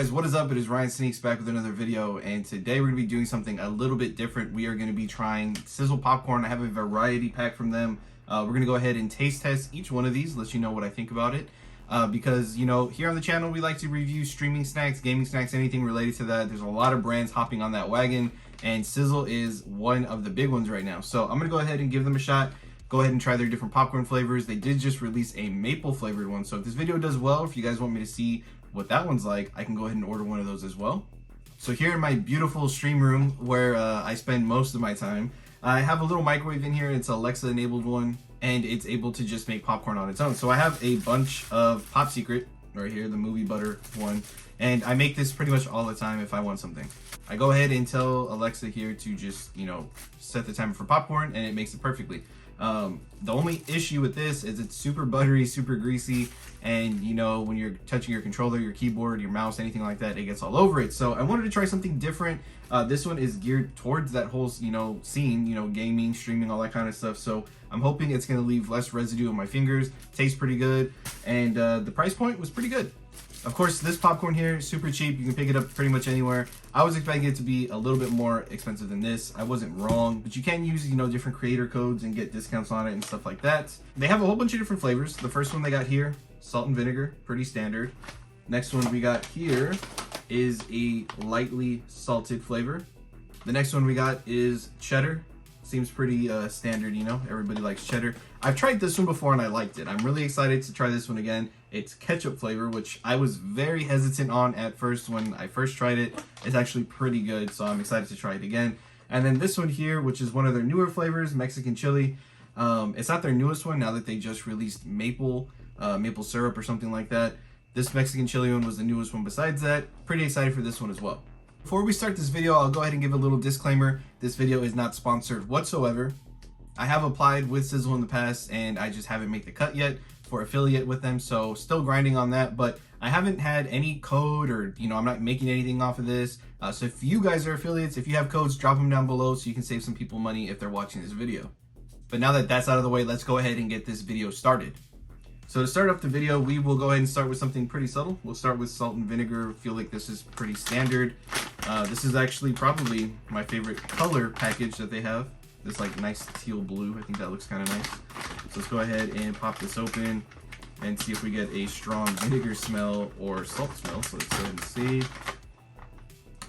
guys, what is up? It is Ryan Sneaks back with another video, and today we're going to be doing something a little bit different. We are going to be trying Sizzle popcorn. I have a variety pack from them. We're going to go ahead and taste test each one of these, let you know what I think about it. Because, you know, here on the channel, we like to review streaming snacks, gaming snacks, anything related to that. There's a lot of brands hopping on that wagon, and Sizzle is one of the big ones right now. So I'm going to go ahead and give them a shot. Go ahead and try their different popcorn flavors. They did just release a maple flavored one. So if this video does well, if you guys want me to see what that one's like, I can go ahead and order one of those as well. So here in my beautiful stream room where I spend most of my time, I have a little microwave in here. It's an Alexa enabled one, and it's able to just make popcorn on its own. So I have a bunch of Pop Secret right here, the movie butter one, and I make this pretty much all the time if I want something. I go ahead and tell Alexa here to just, you know, set the timer for popcorn, and it makes it perfectly. The only issue with this is it's super buttery, super greasy, and you know, when you're touching your controller, your keyboard, your mouse, anything like that, it gets all over it. So I wanted to try something different. This one is geared towards that whole, you know, scene, you know, gaming, streaming, all that kind of stuff. So I'm hoping it's going to leave less residue on my fingers. Tastes pretty good, and the price point was pretty good. Of course, this popcorn here is super cheap. You can pick it up pretty much anywhere. I was expecting it to be a little bit more expensive than this. I wasn't wrong, but you can use, you know, different creator codes and get discounts on it and stuff like that. They have a whole bunch of different flavors. The first one they got here, salt and vinegar, pretty standard. Next one we got here is a lightly salted flavor. The next one we got is cheddar. Seems pretty standard, you know, everybody likes cheddar. I've tried this one before and I liked it. I'm really excited to try this one again. It's ketchup flavor, which I was very hesitant on at first when I first tried it. It's actually pretty good, so I'm excited to try it again. And then this one here, which is one of their newer flavors, Mexican chili. It's not their newest one now that they just released maple syrup or something like that. This Mexican chili one was the newest one besides that. Pretty excited for this one as well. Before we start this video, I'll go ahead and give a little disclaimer. This video is not sponsored whatsoever. I have applied with Sizzle in the past and I just haven't made the cut yet for affiliate with them, so still grinding on that, but I haven't had any code or, you know, I'm not making anything off of this. So if you guys are affiliates, if you have codes, drop them down below so you can save some people money if they're watching this video. But now that that's out of the way, let's go ahead and get this video started. So to start off the video, we will go ahead and start with something pretty subtle. We'll start with salt and vinegar. I feel like this is pretty standard. This is actually probably my favorite color package that they have. This like nice teal blue. I think that looks kind of nice. So let's go ahead and pop this open and see if we get a strong vinegar smell or salt smell. So let's go ahead and see.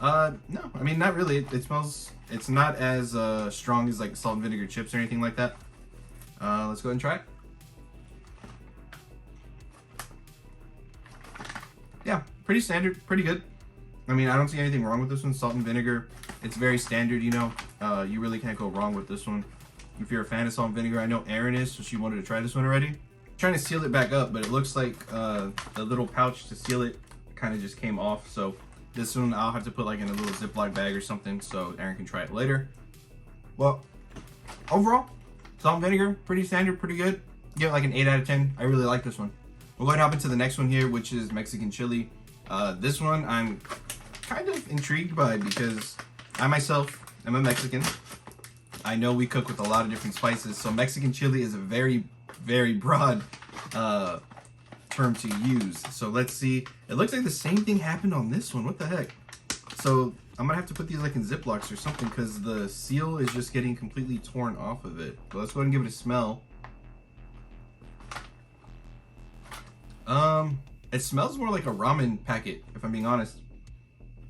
No, I mean, not really. It smells, it's not as strong as like salt and vinegar chips or anything like that. Let's go ahead and try it. Yeah, pretty standard, pretty good. I mean, I don't see anything wrong with this one. Salt and vinegar, it's very standard, you know. You really can't go wrong with this one. If you're a fan of salt and vinegar, I know Erin is, so she wanted to try this one already. I'm trying to seal it back up, but it looks like the little pouch to seal it kind of just came off. So this one I'll have to put like in a little Ziploc bag or something so Erin can try it later. Well, overall, salt and vinegar, pretty standard, pretty good. Give it like an 8 out of 10. I really like this one. We'll go ahead and hop into the next one here, which is Mexican chili. This one I'm kind of intrigued by because I myself am a Mexican. I know we cook with a lot of different spices, so Mexican chili is a very, very broad term to use. So let's see. It looks like the same thing happened on this one. What the heck? So I'm gonna have to put these like in Ziplocs or something because the seal is just getting completely torn off of it. But let's go ahead and give it a smell. It smells more like a ramen packet, if I'm being honest.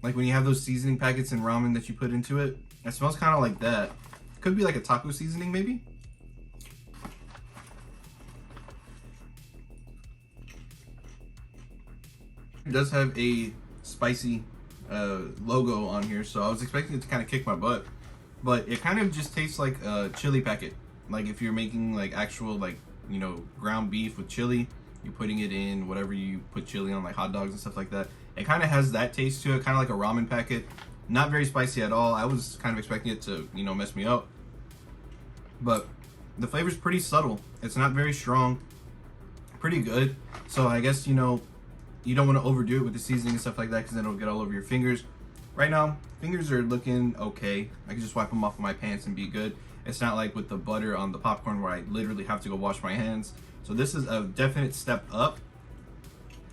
Like when you have those seasoning packets in ramen that you put into it, it smells kind of like that. Could be like a taco seasoning, maybe. It does have a spicy logo on here, so I was expecting it to kind of kick my butt, but it kind of just tastes like a chili packet. Like if you're making like actual, like, you know, ground beef with chili, you're putting it in whatever you put chili on, like hot dogs and stuff like that. It kind of has that taste to it, kind of like a ramen packet. Not very spicy at all. I was kind of expecting it to, you know, mess me up. But the flavor's pretty subtle. It's not very strong. Pretty good. So I guess, you know, you don't want to overdo it with the seasoning and stuff like that because then it'll get all over your fingers. Right now, fingers are looking okay. I can just wipe them off of my pants and be good. It's not like with the butter on the popcorn where I literally have to go wash my hands. So this is a definite step up.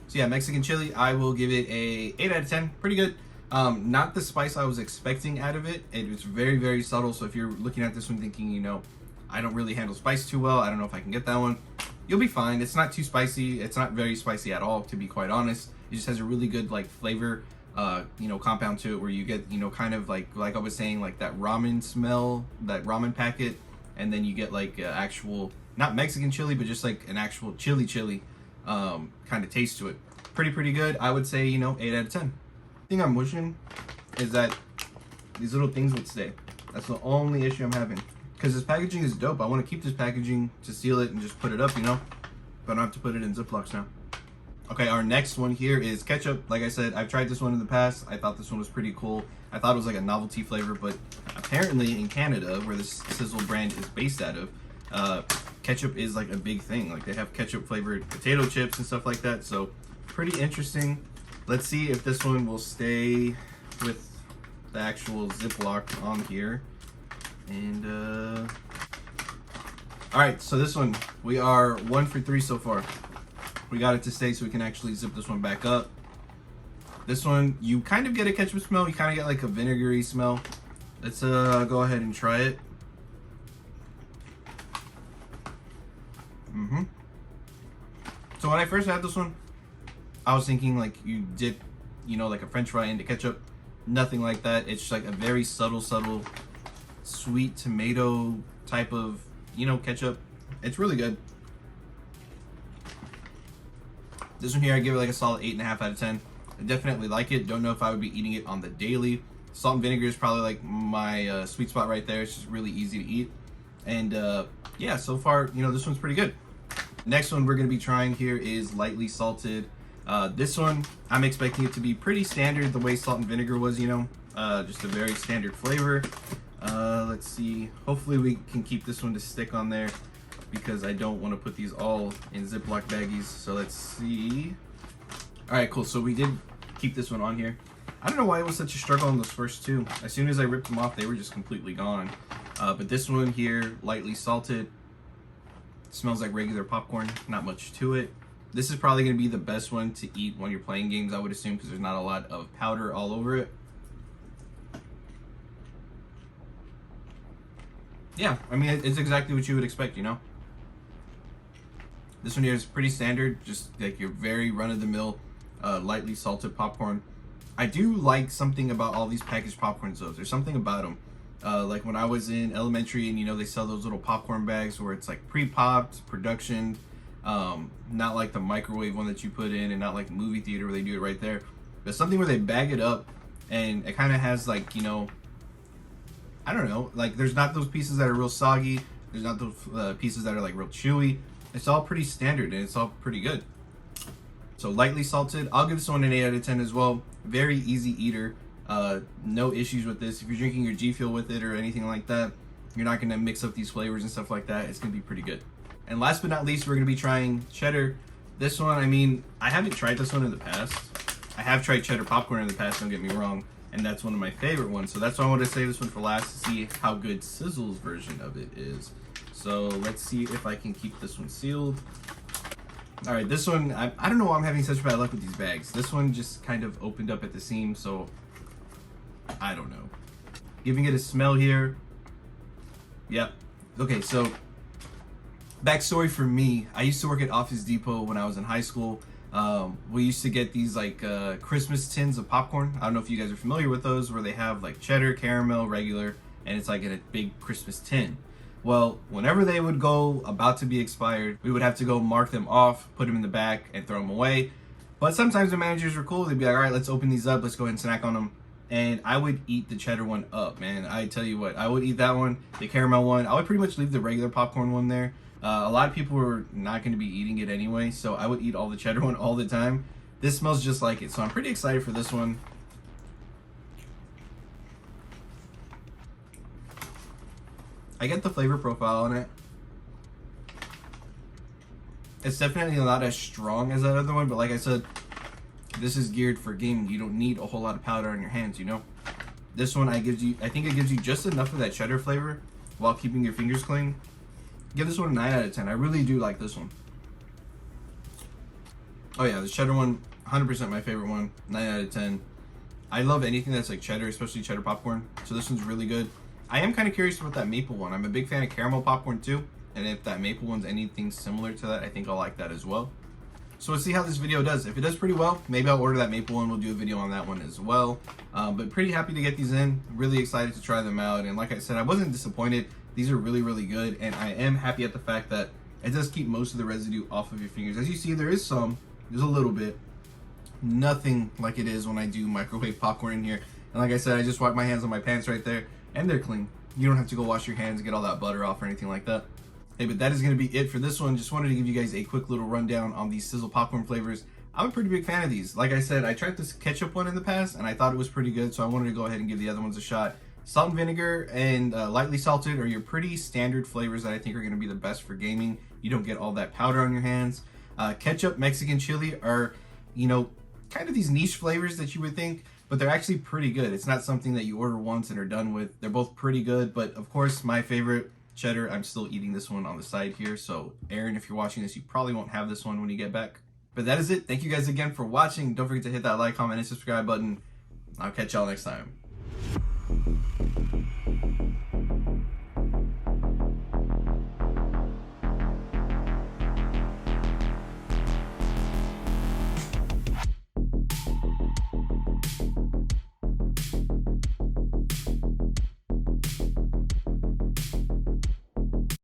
So yeah, Mexican chili, I will give it a 8 out of 10. Pretty good. Not the spice I was expecting out of it. It was very, very subtle. So if you're looking at this one thinking, you know, I don't really handle spice too well, I don't know if I can get that one, you'll be fine. It's not too spicy. It's not very spicy at all, to be quite honest. It just has a really good like flavor, you know, compound to it, where you get, you know, kind of like I was saying, like that ramen smell, that ramen packet, and then you get like actual, not Mexican chili, but just like an actual chili kind of taste to it. Pretty good. I would say, you know, 8 out of 10. The thing I'm wishing is that these little things would stay. That's the only issue I'm having. Because this packaging is dope. I want to keep this packaging to seal it and just put it up, you know? But I don't have to put it in Ziplocs now. Okay, our next one here is ketchup. Like I said, I've tried this one in the past. I thought this one was pretty cool. I thought it was like a novelty flavor, but apparently in Canada, where this Sizzle brand is based out of, ketchup is like a big thing. Like they have ketchup flavored potato chips and stuff like that. So pretty interesting. Let's see if this one will stay with the actual Ziploc on here. And all right, so this one, we are 1 for 3 so far. We got it to stay so we can actually zip this one back up. This one, you kind of get a ketchup smell. You kind of get like a vinegary smell. Let's go ahead and try it. So when I first had this one, I was thinking like you dip, you know, like a French fry into ketchup. Nothing like that. It's just like a very subtle, sweet tomato type of, you know, ketchup. It's really good. This one here, I give it like a solid 8.5 out of 10. I definitely like it. Don't know if I would be eating it on the daily. Salt and vinegar is probably like my sweet spot right there. It's just really easy to eat. And yeah, so far, you know, this one's pretty good. Next one we're going to be trying here is lightly salted. This one, I'm expecting it to be pretty standard the way salt and vinegar was, you know. Just a very standard flavor. Let's see. Hopefully we can keep this one to stick on there, because I don't want to put these all in Ziploc baggies. So let's see. All right, cool. So we did keep this one on here. I don't know why it was such a struggle on those first two. As soon as I ripped them off, they were just completely gone. But this one here, lightly salted. Smells like regular popcorn. Not much to it. This is probably going to be the best one to eat when you're playing games, I would assume, because there's not a lot of powder all over it. Yeah, I mean, it's exactly what you would expect, you know? This one here is pretty standard, just like your very run-of-the-mill, lightly salted popcorn. I do like something about all these packaged popcorns, though. There's something about them. Like when I was in elementary and, you know, they sell those little popcorn bags where it's like pre-popped, production, not like the microwave one that you put in, and not like movie theater where they do it right there. But something where they bag it up and it kind of has like, you know, I don't know, like there's not those pieces that are real soggy. There's not those pieces that are like real chewy. It's all pretty standard and it's all pretty good. So lightly salted, I'll give this one an 8 out of 10 as well. Very easy eater. No issues with this. If you're drinking your G Fuel with it or anything like that, you're not going to mix up these flavors and stuff like that. It's going to be pretty good. And last but not least, we're going to be trying cheddar. This one, I mean, I haven't tried this one in the past. I have tried cheddar popcorn in the past, don't get me wrong. And that's one of my favorite ones. So that's why I wanted to save this one for last to see how good Sizzle's version of it is. So let's see if I can keep this one sealed. All right, this one, I don't know why I'm having such bad luck with these bags. This one just kind of opened up at the seam, so I don't know. Giving it a smell here. Yep. Okay, so backstory for me, I used to work at Office Depot when I was in high school. We used to get these like Christmas tins of popcorn. I don't know if you guys are familiar with those, where they have like cheddar, caramel, regular, and it's like in a big Christmas tin. Well, whenever they would go about to be expired, we would have to go mark them off, put them in the back, and throw them away. But sometimes the managers were cool. They'd be like, all right, let's open these up. Let's go ahead and snack on them. And I would eat the cheddar one up, man. I tell you what, I would eat that one, the caramel one. I would pretty much leave the regular popcorn one there. A lot of people were not going to be eating it anyway, so I would eat all the cheddar one all the time. This smells just like it, so I'm pretty excited for this one. I get the flavor profile on it. It's definitely not as strong as that other one, but like I said, this is geared for gaming. You don't need a whole lot of powder on your hands, you know? This one, I think it gives you just enough of that cheddar flavor while keeping your fingers clean. Give this one a 9 out of 10. I really do like this one. Oh yeah, the cheddar one, 100% my favorite one, 9 out of 10. I love anything that's like cheddar, especially cheddar popcorn. So this one's really good. I am kind of curious about that maple one. I'm a big fan of caramel popcorn too. And if that maple one's anything similar to that, I think I'll like that as well. So we'll see how this video does. If it does pretty well, maybe I'll order that maple one. We'll do a video on that one as well. But pretty happy to get these in. Really excited to try them out. And like I said, I wasn't disappointed. These are really, really good. And I am happy at the fact that it does keep most of the residue off of your fingers. As you see, there is some. There's a little bit. Nothing like it is when I do microwave popcorn in here. And like I said, I just wiped my hands on my pants right there. And they're clean. You don't have to go wash your hands and get all that butter off or anything like that. Hey, but that is going to be it for this one. Just wanted to give you guys a quick little rundown on these Sizzle popcorn flavors. I'm a pretty big fan of these. Like I said, I tried this ketchup one in the past, and I thought it was pretty good, so I wanted to go ahead and give the other ones a shot. Salt and vinegar and lightly salted are your pretty standard flavors that I think are going to be the best for gaming. You don't get all that powder on your hands. Ketchup, Mexican chili are, you know, kind of these niche flavors that you would think, but they're actually pretty good. It's not something that you order once and are done with. They're both pretty good, but of course, my favorite, cheddar. I'm still eating this one on the side here, so Aaron, if you're watching this, you probably won't have this one when you get back. But that is it. Thank you guys again for watching. Don't forget to hit that like, comment, and subscribe button. I'll catch y'all next time.